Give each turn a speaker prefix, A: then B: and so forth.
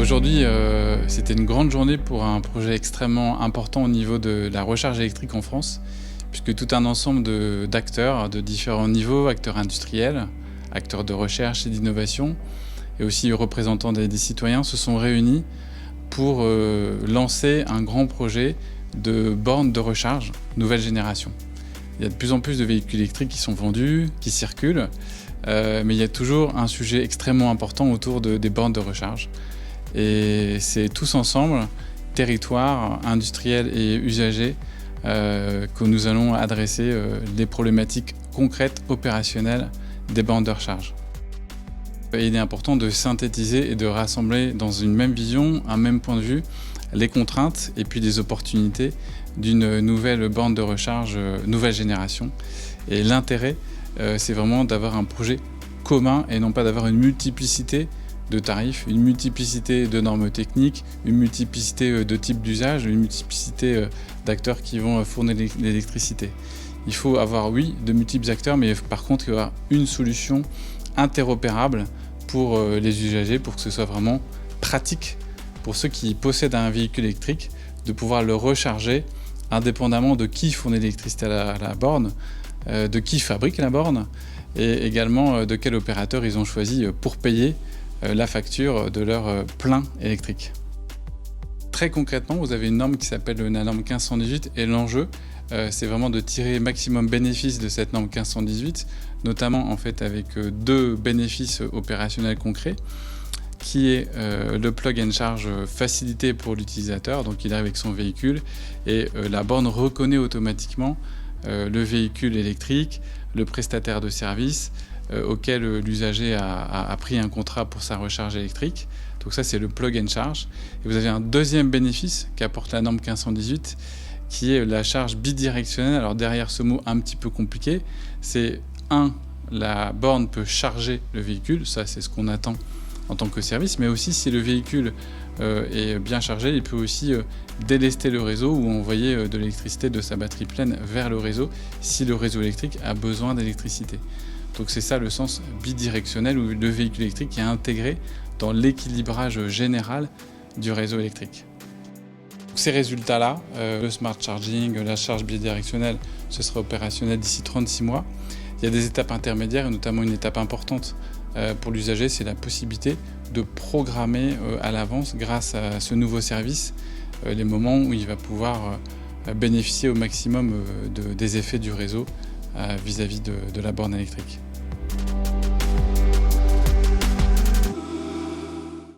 A: Aujourd'hui, c'était une grande journée pour un projet extrêmement important au niveau de la recharge électrique en France, puisque tout un ensemble d'acteurs de différents niveaux, acteurs industriels, acteurs de recherche et d'innovation, et aussi représentants des citoyens, se sont réunis pour lancer un grand projet de bornes de recharge nouvelle génération. Il y a de plus en plus de véhicules électriques qui sont vendus, qui circulent, mais il y a toujours un sujet extrêmement important autour des bornes de recharge. Et c'est tous ensemble, territoires, industriels et usagers, que nous allons adresser les problématiques concrètes, opérationnelles des bornes de recharge. Il est important de synthétiser et de rassembler dans une même vision, un même point de vue, les contraintes et puis les opportunités d'une nouvelle borne de recharge nouvelle génération. Et l'intérêt, c'est vraiment d'avoir un projet commun et non pas d'avoir une multiplicité de tarifs, une multiplicité de normes techniques, une multiplicité de types d'usage, une multiplicité d'acteurs qui vont fournir l'électricité. Il faut avoir, oui, de multiples acteurs, mais par contre, il y aura une solution interopérable pour les usagers, pour que ce soit vraiment pratique pour ceux qui possèdent un véhicule électrique, de pouvoir le recharger indépendamment de qui fournit l'électricité à la borne, de qui fabrique la borne, et également de quel opérateur ils ont choisi pour payer la facture de leur plein électrique. Très concrètement, vous avez une norme qui s'appelle la norme 1518 et l'enjeu, c'est vraiment de tirer maximum bénéfice de cette norme 1518, notamment en fait avec deux bénéfices opérationnels concrets, qui est le plug and charge facilité pour l'utilisateur, donc il arrive avec son véhicule et la borne reconnaît automatiquement le véhicule électrique, le prestataire de service auquel l'usager a pris un contrat pour sa recharge électrique. Donc ça, c'est le plug and charge. Et vous avez un deuxième bénéfice qu'apporte la norme 1518, qui est la charge bidirectionnelle. Alors derrière ce mot un petit peu compliqué, c'est la borne peut charger le véhicule, ça c'est ce qu'on attend en tant que service, mais aussi si le véhicule est bien chargé, il peut aussi délester le réseau ou envoyer de l'électricité de sa batterie pleine vers le réseau si le réseau électrique a besoin d'électricité. Donc c'est ça le sens bidirectionnel, où le véhicule électrique est intégré dans l'équilibrage général du réseau électrique. Donc ces résultats-là, le smart charging, la charge bidirectionnelle, ce sera opérationnel d'ici 36 mois. Il y a des étapes intermédiaires et notamment une étape importante pour l'usager, c'est la possibilité de programmer à l'avance, grâce à ce nouveau service, les moments où il va pouvoir bénéficier au maximum des effets du réseau vis-à-vis de la borne électrique.